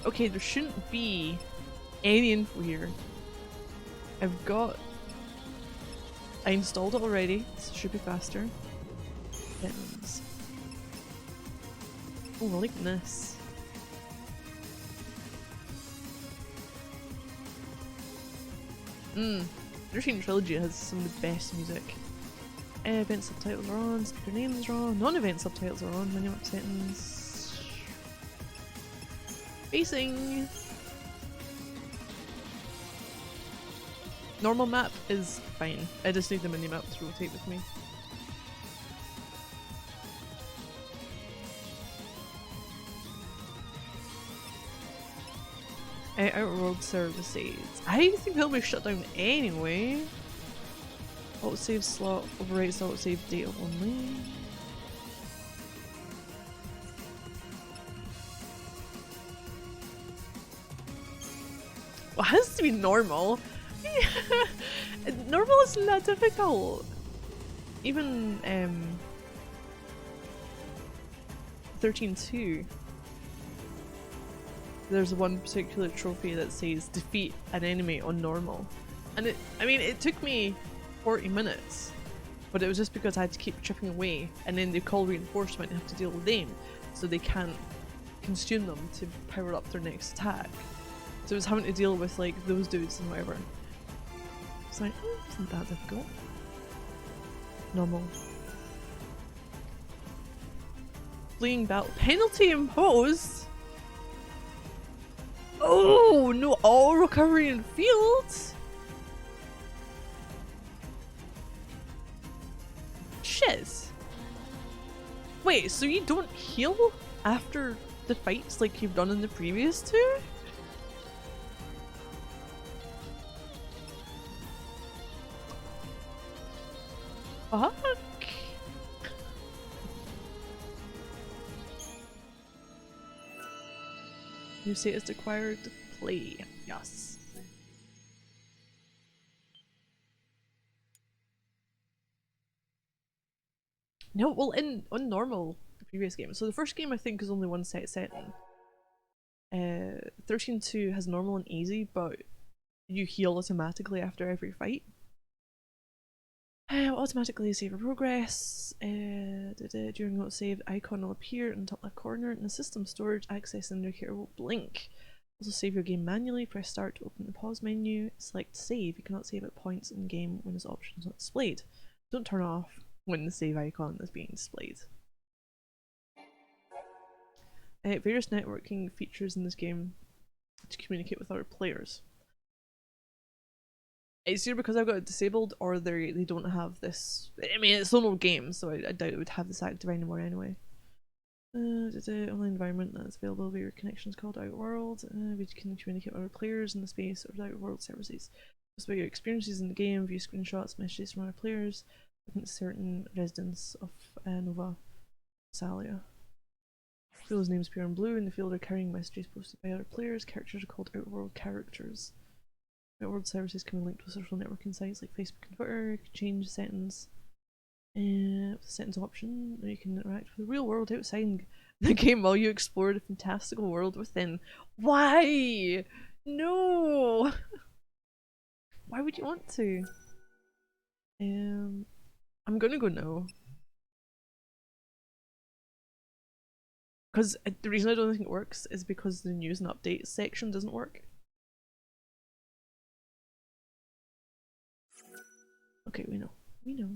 Okay, there shouldn't be any info here. I installed it already, so it should be faster. Buttons. Oh, I like this. XIII Trilogy has some of the best music. Event subtitles are on, speaker names are on, non-event subtitles are on, menu up settings. Facing! Normal map is fine. I just need the mini-map to rotate with me. Outer World services. I think they'll be shut down anyway. Autosave slot overwrites autosave data only. Well, it has to be normal. Normal isn't that difficult. Even 13.2. There's one particular trophy that says defeat an enemy on normal. And it took me 40 minutes, but it was just because I had to keep chipping away, and then they call reinforcement and have to deal with them, so they can't consume them to power up their next attack. So it was having to deal with like those dudes and whatever. It's like, oh, isn't that difficult? Normal. Fleeing battle penalty imposed. Oh no! All recovery in fields. Shiz. Wait, so you don't heal after the fights like you've done in the previous two? Fuck. New status acquired to play. Yes. No, well, on normal, the previous game. So the first game I think is only one setting. 13.2 has normal and easy, but you heal automatically after every fight. Automatically save your progress. During autosave, icon will appear in the top left corner, and the system storage access indicator will blink. Also save your game manually. Press start to open the pause menu. Select save. You cannot save at points in game when this option is not displayed. Don't turn off when the save icon is being displayed. Various networking features in this game to communicate with other players. It's either because I've got it disabled or they don't have this. I mean, it's an old game, so I doubt it would have this active anymore anyway. Online environment that's available via your connection is called Outworld. We can communicate with other players in the space of Outworld services. Just about your experiences in the game, view screenshots, messages from other players, looking at certain residents of Nova Salia. Those names appear in blue in the field are carrying messages posted by other players. Characters are called Outworld characters. Outworld services can be linked with social networking sites like Facebook and Twitter. You can change settings. With the settings option, you can interact with the real world outside the game while you explore the fantastical world within. Why? No! Why would you want to? I'm gonna go no. Because the reason I don't think it works is because the news and updates section doesn't work. Okay, we know. We know.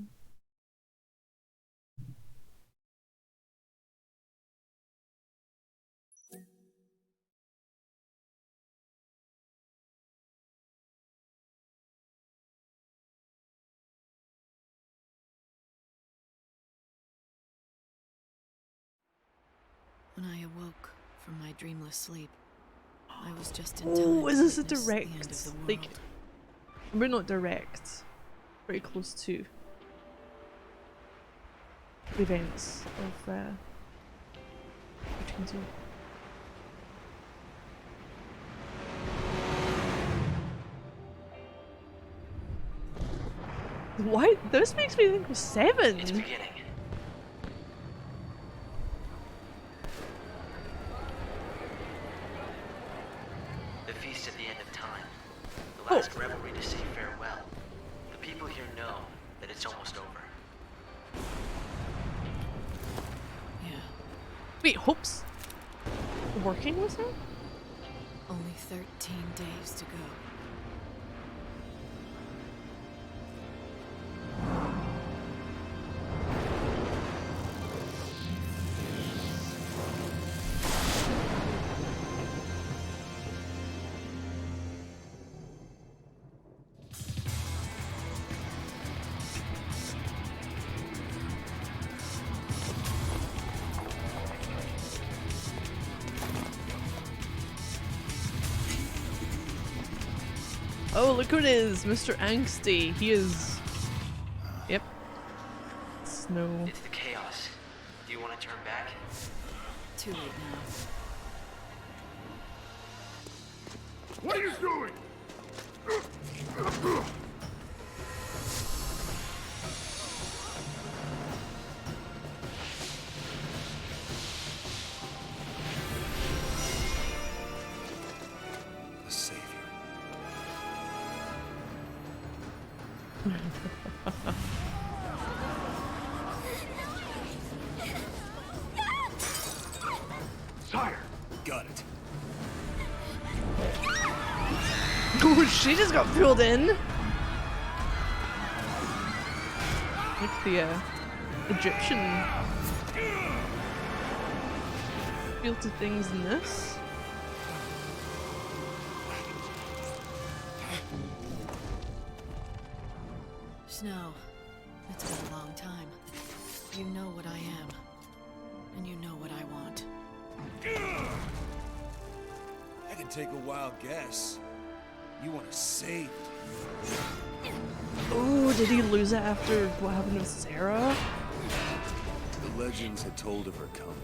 When I awoke from my dreamless sleep, I was just in time. Oh, is this a to witness the end of direct? the world. Like, we're not direct. Pretty close to the events of 13.2. What? This makes me think of 7. It's beginning. The feast at the end of time. The last revelry to say farewell. The people here know that it's almost over. Yeah. Wait, Hope's working with her? Only 13 days to go. Oh, look who it is, Mr. Angsty. He is. Yep. Snow. It's the chaos. Do you want to turn back? Too late now. What are you doing? The Savior. Sire! Got it. Oh, she just got pulled in. Like the Egyptian feel to things in this. Snow, it's been a long time. You know what I am. And you know what I want. I can take a wild guess. You want to save me. Oh, did he lose it after what happened with Sarah? The legends had told of her coming.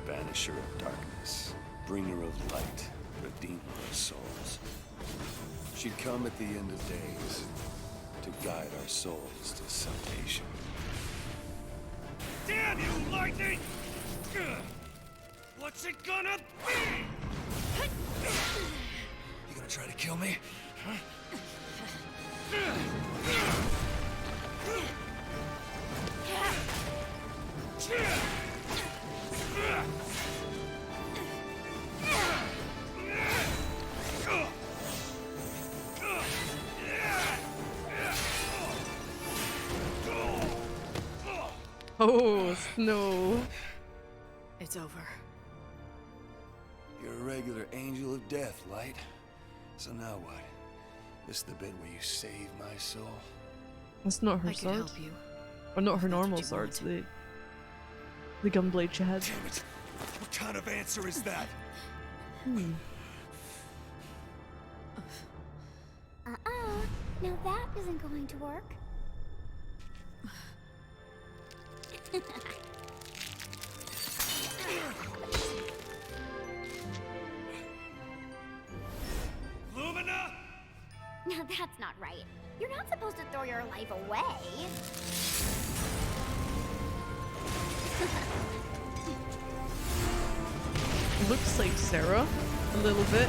Banisher of darkness, bringer of light, redeemer of souls. She'd come at the end of days to guide our souls to salvation. Damn you, lightning! What's it gonna be? You gonna try to kill me? Huh? Oh, Snow. It's over. You're a regular angel of death, Light. So now what? This the bit where you save my soul? That's not her I could sword. help you. Or not her If that's normal what you sword, want. the gunblade she had. Damn it! What kind of answer is that? Now that isn't going to work. Lumina! Now that's not right. You're not supposed to throw your life away. Looks like Sarah, a little bit.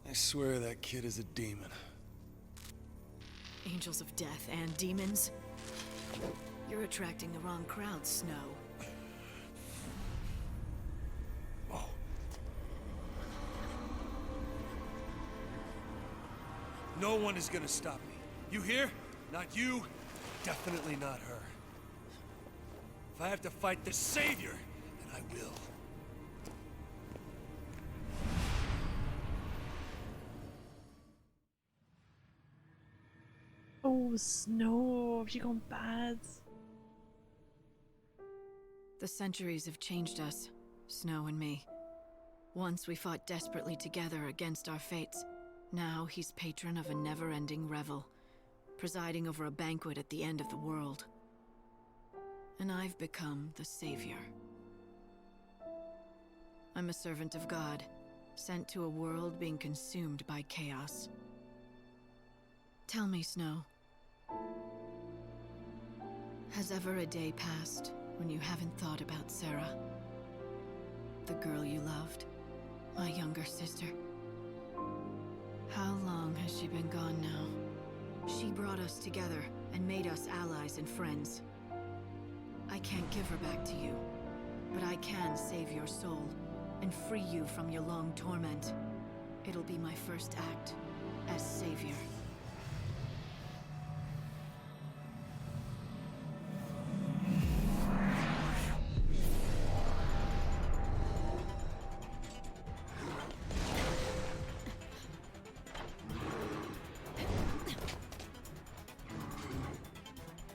I swear that kid is a demon. Angels of death and demons. You're attracting the wrong crowd, Snow. Oh. No one is gonna stop me. You hear? Not you. Definitely not her. If I have to fight the Savior, then I will. Oh, Snow, have you gone bad? The centuries have changed us, Snow and me. Once we fought desperately together against our fates. Now he's patron of a never-ending revel, presiding over a banquet at the end of the world. And I've become the savior. I'm a servant of God, sent to a world being consumed by chaos. Tell me, Snow. Has ever a day passed when you haven't thought about Sarah? The girl you loved? My younger sister? How long has she been gone now? She brought us together and made us allies and friends. I can't give her back to you, but I can save your soul and free you from your long torment. It'll be my first act as savior.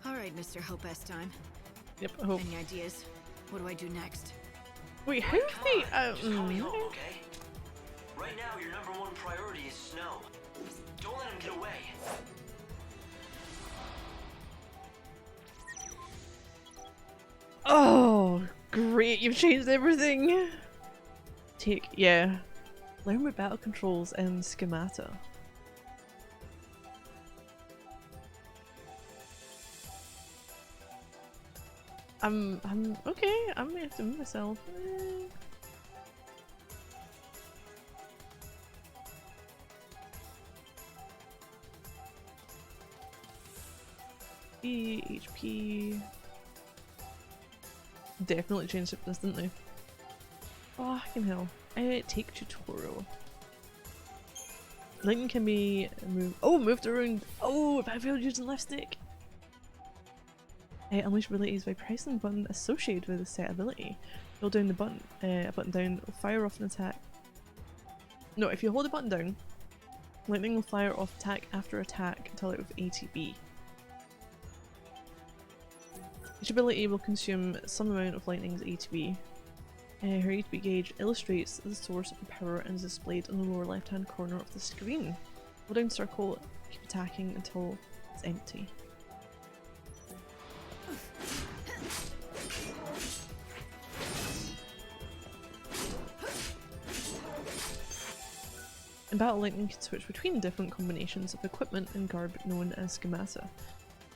All right, Mr. Hope S-Time. Yep, I hope. Any ideas? What do I do next? Wait, how have they? Just call me home, okay? Right now, your number one priority is Snow. Don't let him get away. Oh, great! You've changed everything. Yeah. Learn with battle controls and schemata. I'm okay. I'm gonna have to move myself. HP. Definitely changed this, didn't they? Fucking hell. Take tutorial. Lightning can be moved. Oh, moved around. Oh, battlefield using left stick. Unleash abilities by pressing the button associated with a set ability. Hold down the button, a button down, will fire off an attack. No, if you hold the button down, lightning will fire off attack after attack until out of ATB. Each ability will consume some amount of lightning's ATB. Her ATB gauge illustrates the source of the power and is displayed in the lower left hand corner of the screen. Hold down circle, keep attacking until it's empty. In battle, lightning can switch between different combinations of equipment and garb known as schemata.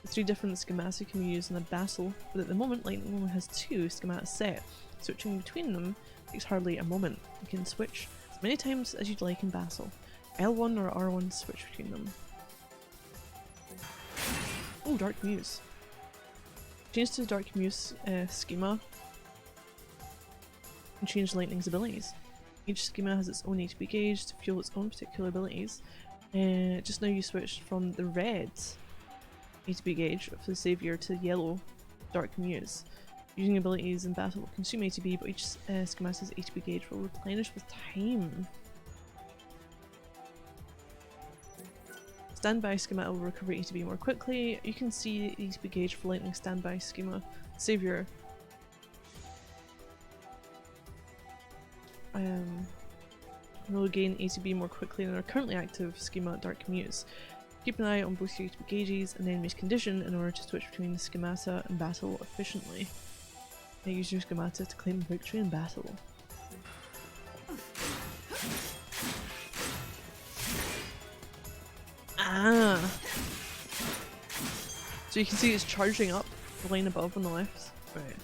The 3 different schemata can be used in a battle, but at the moment lightning only has 2 schemata set. Switching between them takes hardly a moment. You can switch as many times as you'd like in battle. L1 or R1 to switch between them. Oh, Dark Muse. Change to the Dark Muse schema and change lightning's abilities. Each schema has its own HP gauge to fuel its own particular abilities. Just now you switched from the red HP gauge of the Savior to yellow Dark Muse. Using abilities in battle will consume ATB, but each schemata's ATB gauge will replenish with time. Standby schema will recover ATB more quickly. You can see the ATB gauge for lightning standby schema. Savior will gain ATB more quickly than our currently active schema Dark Muse. Keep an eye on both your ATB gauges and enemy's condition in order to switch between the schemata and battle efficiently. Now use your schemata to claim victory in battle. Ah! So you can see it's charging up the line above on the left. Right.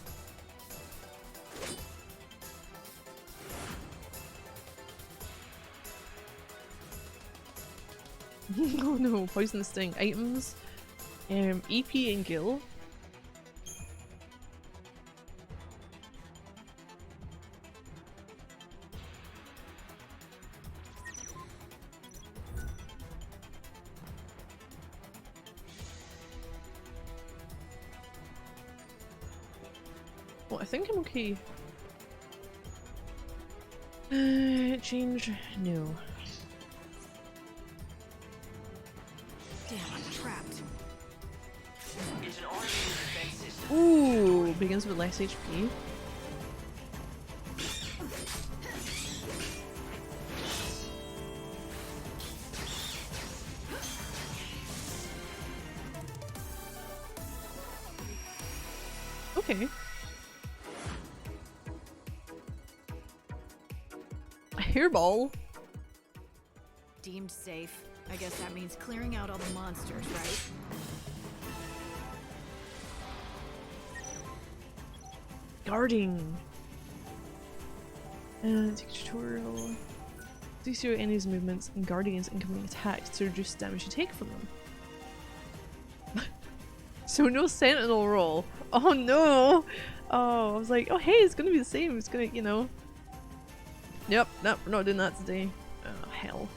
Oh no, poison sting. Items. EP and Gil. Well, I think I'm okay. Change? No. Damn, I'm trapped. It's an army defense system. Ooh, begins with less HP. Okay. A hairball? Deemed safe. I guess that means clearing out all the monsters, right? Guarding. Take a tutorial. Reduce your enemies' movements and guard against incoming attacks to reduce damage you take from them. So no sentinel roll. Oh no! Oh, I was like, oh hey, it's gonna be the same. It's gonna, you know. Yep, nope, we're not doing that today. Oh hell.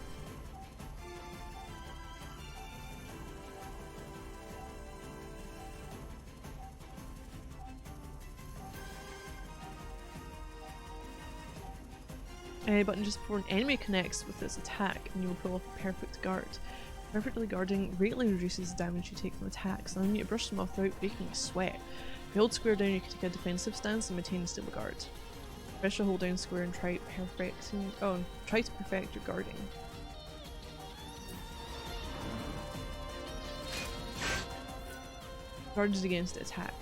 Button just before an enemy connects with this attack and you will pull off a perfect guard. Perfectly guarding greatly reduces the damage you take from attacks, and you need to brush them off without making a sweat. If you hold square down you can take a defensive stance and maintain a stable guard. Press hold down square and try to perfect your guarding. Guards against attack.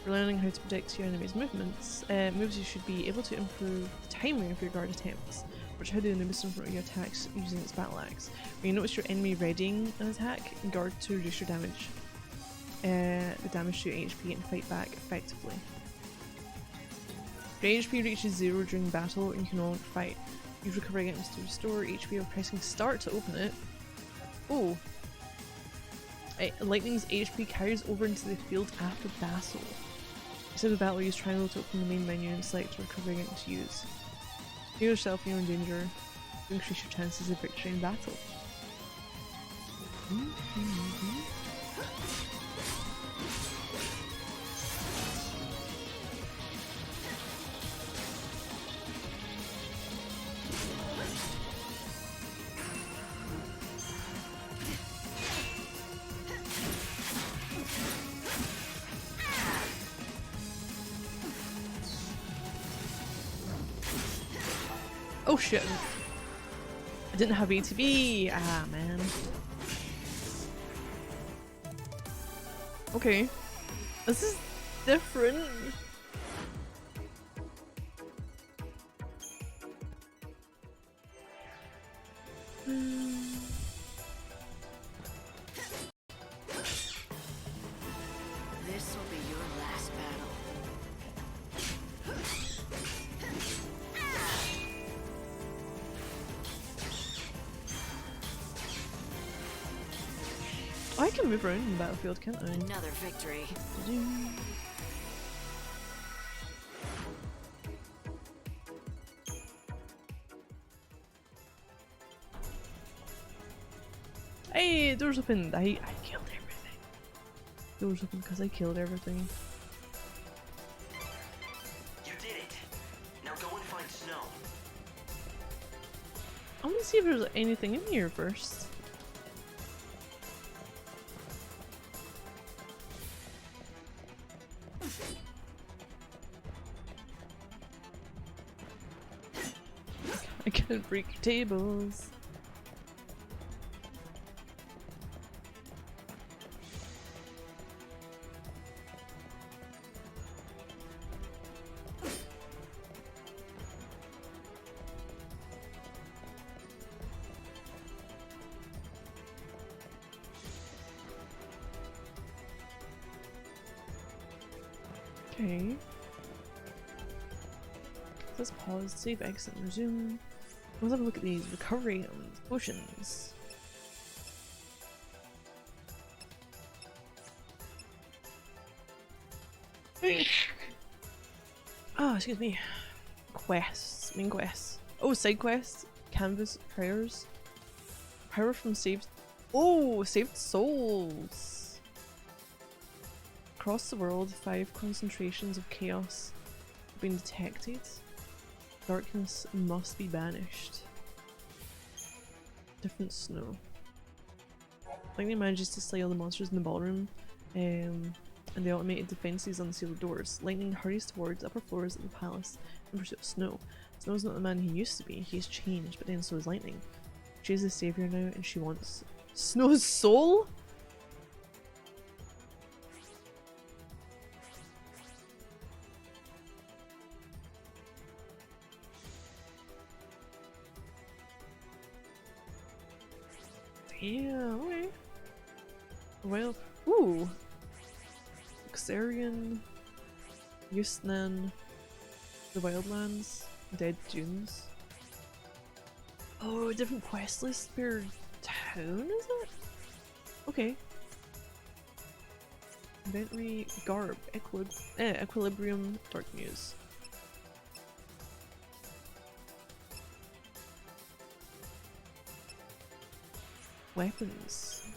For learning how to predict your enemy's movements, moves you should be able to improve the timing of your guard attempts, which how to notice in front of your attacks using its battle axe. When you notice your enemy readying an attack, guard to reduce your damage. The damage to your HP and fight back effectively. If your HP reaches 0 during battle and you can no longer fight, use recovery items to restore HP by pressing start to open it. Oh! Lightning's HP carries over into the field after battle. Instead of battle, use triangle to open the main menu and select recovery item to use. Heal yourself when you're in danger to increase your chances of victory in battle. Oh shit. I didn't have ATB. Ah man. Okay. This is different. This will be your last battle. I can move around in the battlefield, can't I? Another victory. Hey, doors opened. I killed everything. Doors open because I killed everything. You did it. Now go and find Snow. I want to see if there's anything in here first. I can't break tables. Okay. Let's pause, save, exit, and resume. Let's have a look at these recovery potions. Oh, excuse me. Quests. Main quests. Oh, side quests. Canvas prayers. Power from saved. Oh, saved souls. Across the world, 5 concentrations of chaos have been detected. Darkness must be banished. Different snow. Lightning manages to slay all the monsters in the ballroom, and the automated defenses unseal the doors. Lightning hurries towards upper floors of the palace in pursuit of Snow. Snow is not the man he used to be. He's changed, but then so is Lightning. She is the savior now, and she wants Snow's soul? Yeah, okay. Well, ooh. XIII, XIII, The Wildlands, Dead Dunes. Oh, a different quest list per town, is it? Okay. Inventory, Garb, Equilibrium, Dark Muse. Weapons.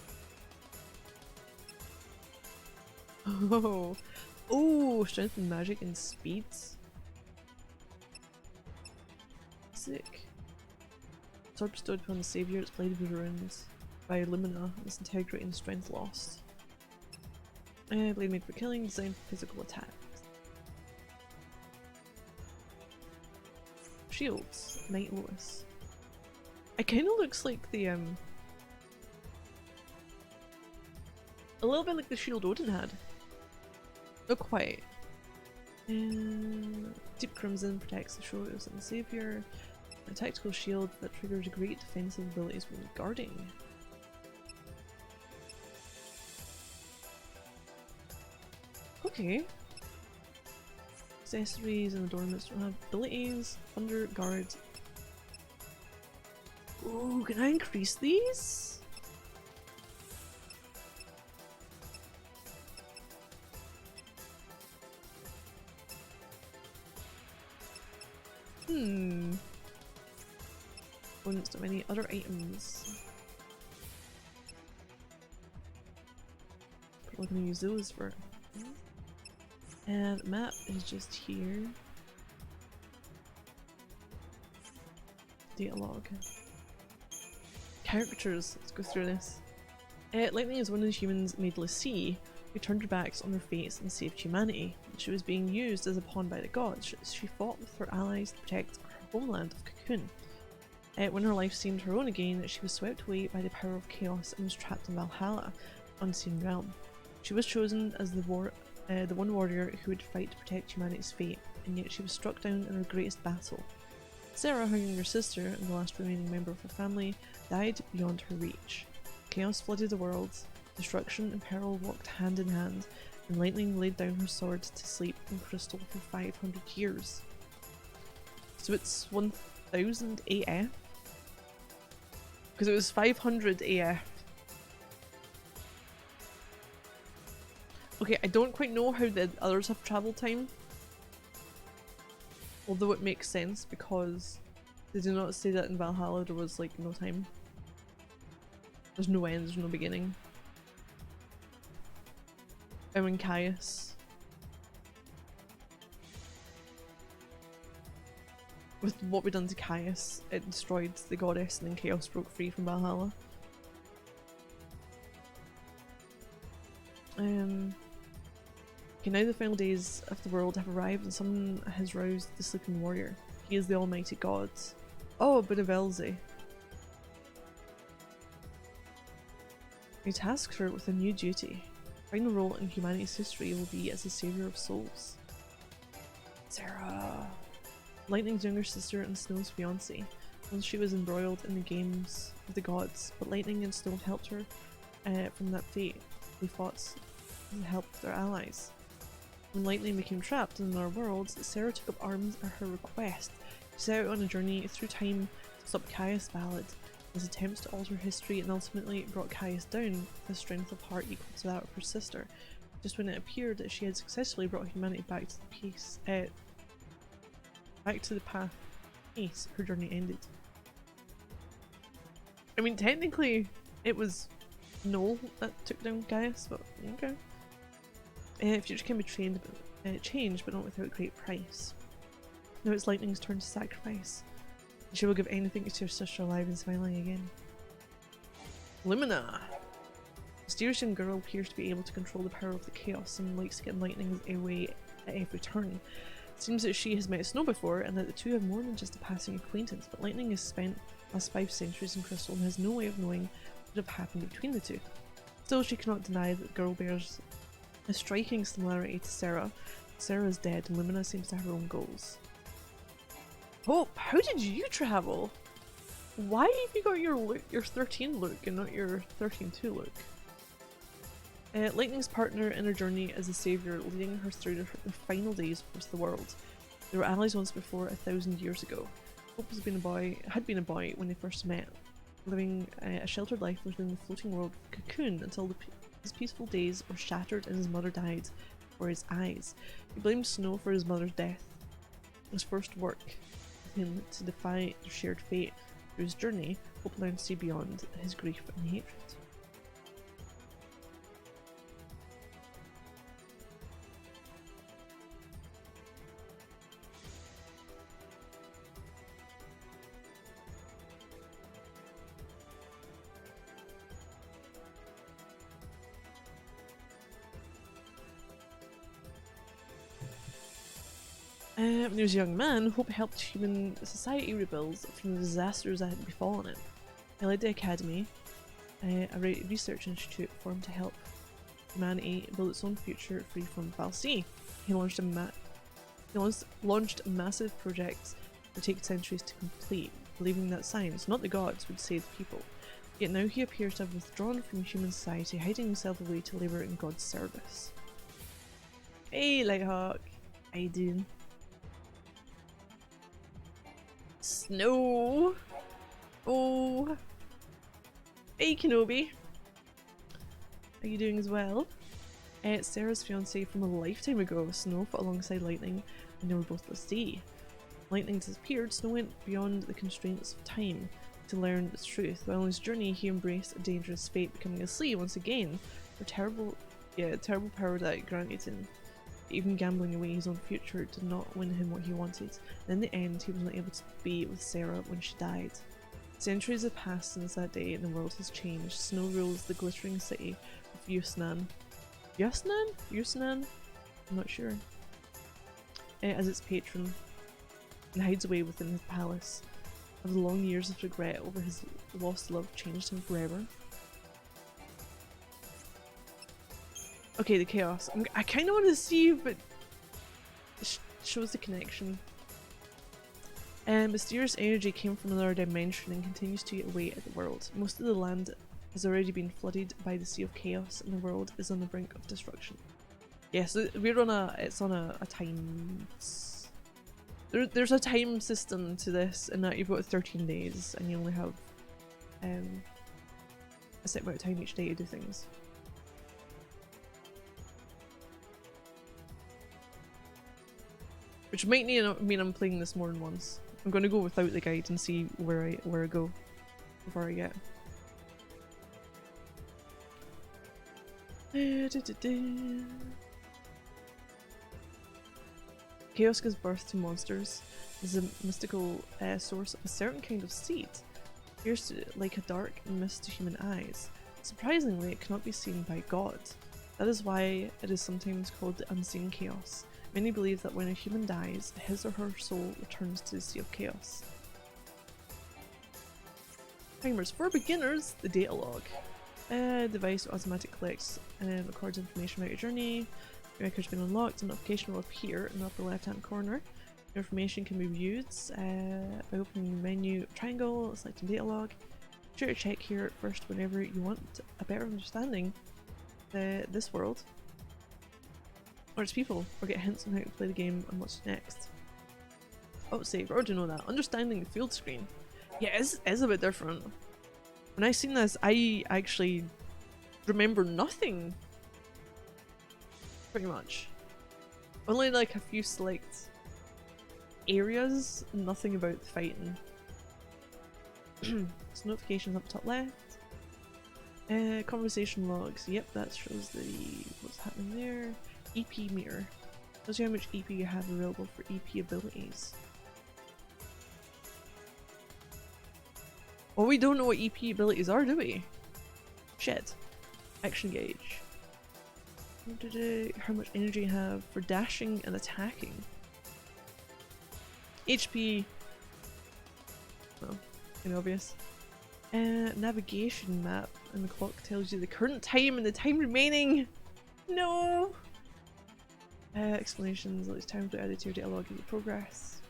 Oh, oh, strength and magic and speed. Sick. Sword bestowed upon the savior, its blade was ruined by Lumina, its integrity and strength lost. Blade made for killing, designed for physical attacks. Shields, Knight Lois. It kind of looks like the a little bit like the shield Odin had. Not quite. Deep Crimson protects the shoulders and the savior. A tactical shield that triggers great defensive abilities when guarding. Okay. Accessories and adornments don't have abilities. Thunder, guard. Ooh, can I increase these? Opponents do any other items. We're gonna use those for. And map is just here. Data log. Caricatures. Let's go through this. Lightning is one of the humans made Lucy, who turned her backs on their fates and saved humanity. She was being used as a pawn by the gods. She fought with her allies to protect her homeland of Cocoon. When her life seemed her own again, she was swept away by the power of chaos and was trapped in Valhalla, unseen realm. She was chosen as the one warrior who would fight to protect humanity's fate, and yet she was struck down in her greatest battle. Sarah, her younger sister and the last remaining member of her family, died beyond her reach. Chaos flooded the world, destruction and peril walked hand in hand, and Lightning laid down her sword to sleep in crystal for 500 years. So it's 1000 AF? Because it was 500 AF. Okay, I don't quite know how the others have travel time. Although it makes sense because they do not say that in Valhalla there was like no time. There's no end, there's no beginning. And in Caius. With what we done to Caius, it destroyed the goddess and then Chaos broke free from Valhalla. Okay, now the final days of the world have arrived and someone has roused the sleeping warrior. He is the almighty god. Oh, a bit of Elsie. He tasks her with a new duty. Final role in humanity's history will be as the savior of souls. Sarah. Lightning's younger sister and Snow's fiancé. Once she was embroiled in the games of the gods, but Lightning and Snow helped her from that fate. They fought and helped their allies. When Lightning became trapped in our world, Sarah took up arms at her request. She set out on a journey through time to stop Caius Valid. His attempts to alter history and ultimately brought Caius down with a strength of heart equal to that of her sister. Just when it appeared that she had successfully brought humanity back to the path peace, her journey ended. I mean, technically, it was Noel that took down Caius, but okay. Future can be changed, but not without great price. Now it's Lightning's turn to sacrifice. She will give anything to see her sister alive and smiling again. Lumina! A mysterious young girl appears to be able to control the power of the chaos and likes to get in Lightning's way at every turn. It seems that she has met Snow before and that the two have more than just a passing acquaintance, but Lightning has spent the last 5 centuries in Crystal and has no way of knowing what would have happened between the two. Still, she cannot deny that the girl bears a striking similarity to Sarah. Sarah is dead and Lumina seems to have her own goals. Hope, how did you travel? Why have you got your 13 look and not your 13-2 look? Lightning's partner in her journey as a savior, leading her through the final days of the world. They were allies once before 1,000 years ago. Hope had been a boy when they first met, living a sheltered life within the floating world Cocoon until his peaceful days were shattered and his mother died before his eyes. He blamed Snow for his mother's death. His first work with him to defy their shared fate. Through his journey, Hope learned to see beyond his grief and hatred. When he was a young man, Hope helped human society rebuild from the disasters that had befallen it. He led the Academy, a research institute formed to help humanity build its own future free from Fal'Cie. He launched a massive project that would take centuries to complete, believing that science, not the gods, would save people. Yet now he appears to have withdrawn from human society, hiding himself away to labour in God's service. Hey, Lighthawk! How you doing? Snow! Oh! Hey, Kenobi! How you doing as well? Sarah's fiance from a lifetime ago, Snow fought alongside Lightning, and they were both at sea. Lightning disappeared, Snow went beyond the constraints of time to learn the truth. While on his journey, he embraced a dangerous fate, becoming a Slee once again, for terrible power that it granted him. Even gambling away his own future did not win him what he wanted, and in the end he was not able to be with Sarah when she died. Centuries have passed since that day and the world has changed. Snow rules the glittering city of Yusnan. Yusnan? I'm not sure. As its patron, and hides away within his palace. Of the long years of regret over his lost love changed him forever. Okay, the chaos. I kind of want to see if it shows the connection. Mysterious energy came from another dimension and continues to eat away at the world. Most of the land has already been flooded by the Sea of Chaos, and the world is on the brink of destruction. Yes, we're on a time. There's a time system to this, in that you've got 13 days, and you only have a set amount of time each day to do things. Which might mean I'm playing this more than once. I'm going to go without the guide and see where I go before I get. Chaos gives birth to monsters. Is a mystical source of a certain kind of seed. Appears like a dark mist to human eyes. Surprisingly, it cannot be seen by God. That is why it is sometimes called the unseen chaos. Many believe that when a human dies, his or her soul returns to the Sea of Chaos. Timers for beginners, the data log. Device automatically collects and records information about your journey. Your record's been unlocked, a notification will appear in the upper left hand corner. Your information can be viewed by opening the menu triangle, selecting data log. Be sure to check here first whenever you want a better understanding of this world or its people, or get hints on how to play the game and what's next. Oh, save, I already know that. Understanding the field screen. Yeah, it's a bit different. When I seen this, I actually remember nothing. Pretty much. Only like a few select areas, nothing about the fighting. So notifications up top left. Conversation logs, yep, that shows what's happening there. EP meter. Tells you how much EP you have available for EP abilities. Oh, we don't know what EP abilities are, do we? Shit. Action gauge. How much energy you have for dashing and attacking. HP. Well, kind of obvious. Navigation map, and the clock tells you the current time and the time remaining. No. Explanations. It's time to add it to your data log of your progress.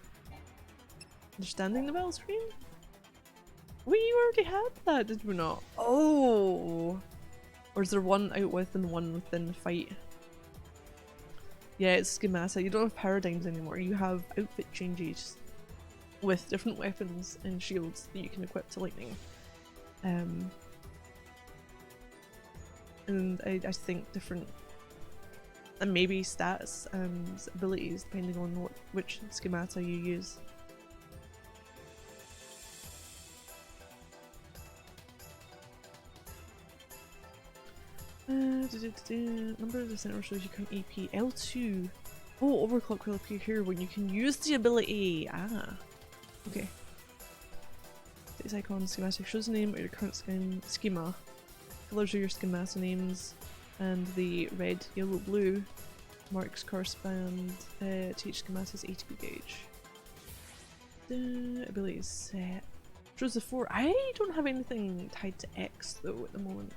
Understanding the battle screen. We already had that, did we not? Oh. Or is there one out with and one within the fight? Yeah, it's schemata. You don't have paradigms anymore. You have outfit changes with different weapons and shields that you can equip to lightning. And I think different, and maybe stats and abilities depending on which schemata you use. Number of the center shows your current AP. L2. Oh, overclock will appear here when you can use the ability. Ah. Okay. This icon schematic shows the name of your current schema. Colors are your schemata names, and the red, yellow, blue marks correspond to each schemata's ATP gauge. Abilities set. Shows the 4. I don't have anything tied to X though at the moment.